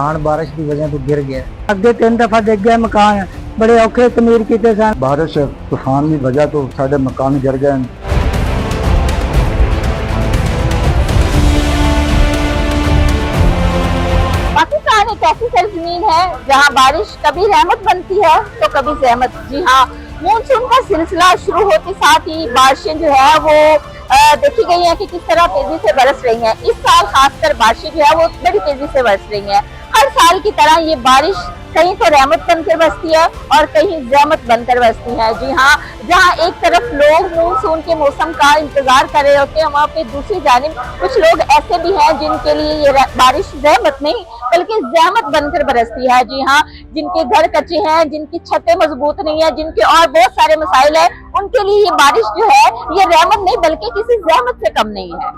मकान बारिश की वजह तो गिर गया। अगे 3 दफा डिग गए मकान, बड़े औखे तमीर किए सन। बारिश तूफान की वजह तो साडे मकान गिर गए। पाकिस्तान एक ऐसी सरजमीन है जहां बारिश कभी रहमत बनती है तो कभी जहमत। जी हाँ, मानसून का सिलसिला शुरू होते साथ ही बारिशें जो है वो देखी गई है कि किस तरह तेजी से बरस रही हैं। इस साल खासकर बारिशें जो है वो बड़ी तेजी से बरस रही हैं। हर साल की तरह ये बारिश कहीं तो रहमत बनकर बरसती है और कहीं जहमत बनकर बरसती है। जी हाँ, जहाँ एक तरफ लोग मानसून के मौसम का इंतजार कर रहे होते हैं, वहाँ पे दूसरी जानिब कुछ लोग ऐसे भी हैं जिनके लिए ये बारिश रहमत नहीं बल्कि जहमत बनकर बरसती है। जी हाँ, जिनके घर कच्चे हैं, जिनकी छतें मजबूत नहीं है, जिनके और बहुत सारे मसाइल है, उनके लिए ये बारिश जो है ये रहमत नहीं बल्कि किसी जहमत से कम नहीं है।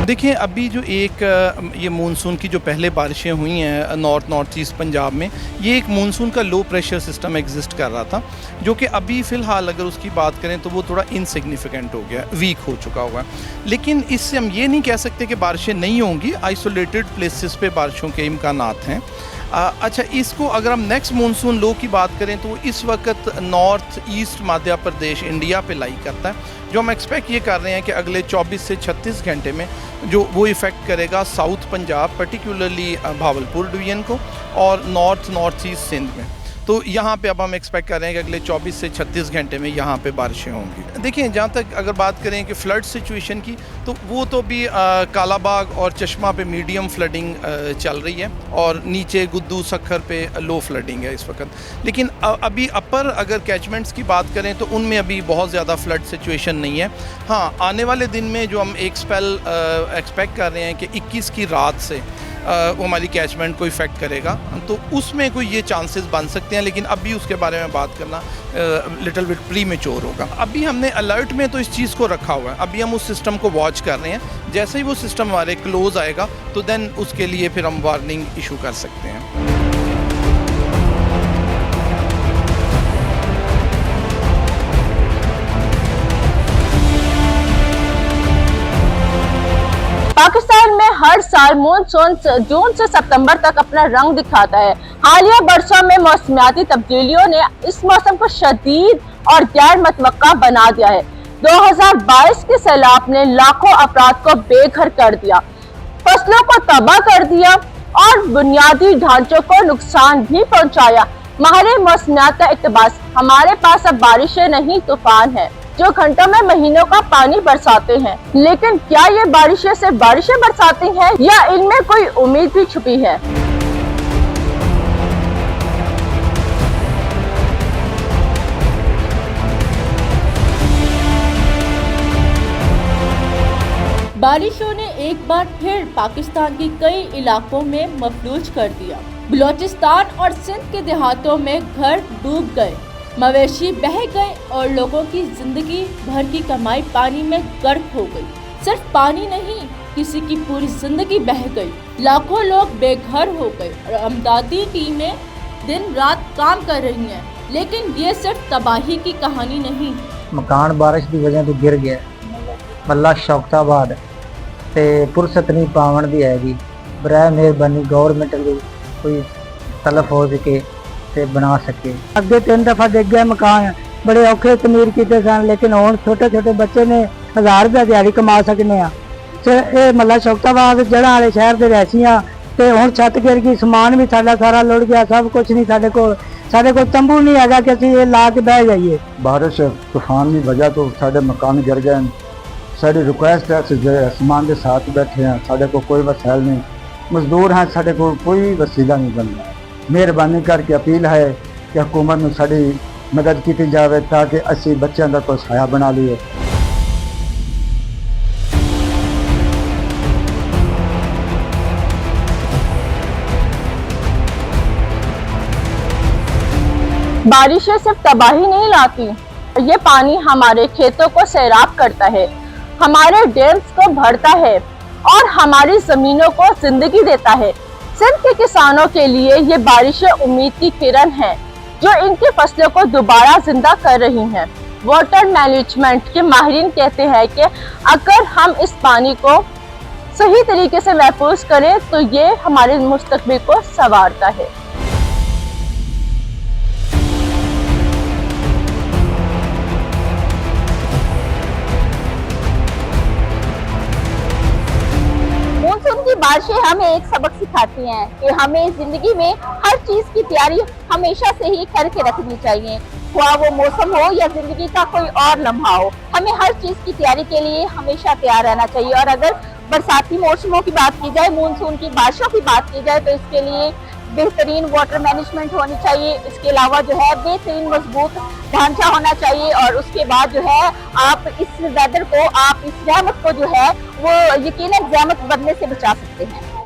देखिए, अभी जो एक ये मानसून की जो पहले बारिशें हुई हैं नॉर्थ ईस्ट पंजाब में, ये एक मानसून का लो प्रेशर सिस्टम एग्जिस्ट कर रहा था, जो कि अभी फ़िलहाल अगर उसकी बात करें तो वो थोड़ा इनसिग्निफिकेंट हो गया, वीक हो चुका हुआ है। लेकिन इससे हम ये नहीं कह सकते कि बारिशें नहीं होंगी। आइसोलेटेड प्लेसेस पे बारिशों के इम्कानात हैं। अच्छा, इसको अगर हम नेक्स्ट मानसून लो की बात करें तो इस वक्त north east Madhya Pradesh India पे लाई करता है। जो हम एक्सपेक्ट ये कर रहे हैं कि अगले 24 से 36 घंटे में जो वो इफ़ेक्ट करेगा south Punjab, particularly Bahawalpur division को, और नॉर्थ ईस्ट सिंध में। तो यहाँ पे अब हम एक्सपेक्ट कर रहे हैं कि अगले 24 से 36 घंटे में यहाँ पे बारिशें होंगी। देखिए, जहाँ तक अगर बात करें कि फ़्लड सिचुएशन की, तो वो तो भी कालाबाग और चश्मा पे मीडियम फ्लडिंग चल रही है और नीचे गुद्दू सखर पे लो फ्लडिंग है इस वक्त। लेकिन अभी अपर अगर कैचमेंट्स की बात करें तो उनमें अभी बहुत ज़्यादा फ्लड सिचुएशन नहीं है। हाँ, आने वाले दिन में जो हम एक स्पेल एक्सपेक्ट कर रहे हैं कि 21 की रात से वो हमारी कैचमेंट को इफ़ेक्ट करेगा, तो उसमें कोई ये चांसेस बन सकते हैं। लेकिन अभी उसके बारे में बात करना लिटिल बिट प्रीमेच्योर होगा। अभी हमने अलर्ट में तो इस चीज़ को रखा हुआ है, अभी हम उस सिस्टम को वॉच कर रहे हैं। जैसे ही वो सिस्टम हमारे क्लोज आएगा तो देन उसके लिए फिर हम वार्निंग इशू कर सकते हैं। पाकिस्तान में हर साल मानसून जून से सितंबर तक अपना रंग दिखाता है। हालिया बरसों में मौसमियाती तब्दीलियों ने इस मौसम को शदीद और गैर मुतवक्का बना दिया है। 2022 के सैलाब ने लाखों अफराद को बेघर कर दिया, फसलों को तबाह कर दिया और बुनियादी ढांचों को नुकसान भी पहुंचाया। माहिर मौसमियात का इक़्तिबास, हमारे पास अब बारिशें नहीं तूफान है जो घंटों में महीनों का पानी बरसाते हैं। लेकिन क्या ये बारिशें सिर्फ बारिशें बरसाती हैं या इनमें कोई उम्मीद भी छुपी है? बारिशों ने एक बार फिर पाकिस्तान के कई इलाकों में मफलूज कर दिया। बलूचिस्तान और सिंध के देहातों में घर डूब गए, मवेशी बह गए और लोगों की जिंदगी भर की कमाई पानी में गर्क हो गई। सिर्फ पानी नहीं, किसी की पूरी जिंदगी बह गई। लाखों लोग बेघर हो गए और अमदादी टीमें दिन रात काम कर रही हैं। लेकिन ये सिर्फ तबाही की कहानी नहीं। मकान बारिश की वजह तो गिर गया। मल्ला शौकताबाद ते फुरसत नहीं पावन दी हैगी। बराए मेहरबानी गवर्नमेंट की कोई तलफ हो सके ते बना सके। अगे 3 दफा डिग गए मकान, बड़े औखे तमीर किए सन। लेकिन हुण छोटे छोटे बच्चे ने 1000 रुपया दिहाड़ी कमा सकने। ये मल्ला शौकताबाद जड़ा वाले शहर के रहसियां ते हुण छत गिर गई, समान भी सारा लुढ़ गया, सब कुछ नहीं। साढ़े को तंबू नहीं हैगा कि असीं ये ला के बह जाइए। बारिश तूफान की वजह तो साढ़े मकान गिर गए। साड़ी रिक्वेस्ट है, आसमान के साथ बैठे हैं, साढ़े को कोई वसाइल नहीं, मजदूर हैं, साढ़े को कोई वसीला नहीं बनना। मेहरबानी करके अपील है कि हुकूमत में साड़ी मदद की जाए ताकि असी बच्चों का कोई साया बना लिए। बारिशें सिर्फ तबाही नहीं लाती, ये पानी हमारे खेतों को सैराब करता है। हमारे डैम्स को भरता है और हमारी जमीनों को जिंदगी देता है। सिंध के किसानों के लिए ये बारिशें उम्मीद की किरण हैं, जो इनकी फसलों को दोबारा जिंदा कर रही हैं। वाटर मैनेजमेंट के माहिरीन कहते हैं कि अगर हम इस पानी को सही तरीके से महफूज करें तो ये हमारे मुस्तकबिल को संवारता है। मानसून की बारिशें हमें एक सबक सिखाती हैं कि हमें जिंदगी में हर चीज की तैयारी हमेशा से ही करके रखनी चाहिए, हुआ वो मौसम हो या जिंदगी का कोई और लम्हा हो। हमें हर चीज की तैयारी के लिए हमेशा तैयार रहना चाहिए। और अगर बरसाती मौसमों की बात की जाए, मानसून की बारिशों की बात की जाए, तो इसके लिए बेहतरीन वाटर मैनेजमेंट होनी चाहिए। इसके अलावा जो है बेहतरीन मजबूत ढांचा होना चाहिए और उसके बाद जो है आप इस वेदर को, आप इस रहमत को जो है वो यकीनन रहमत बनने से बचा सकते हैं।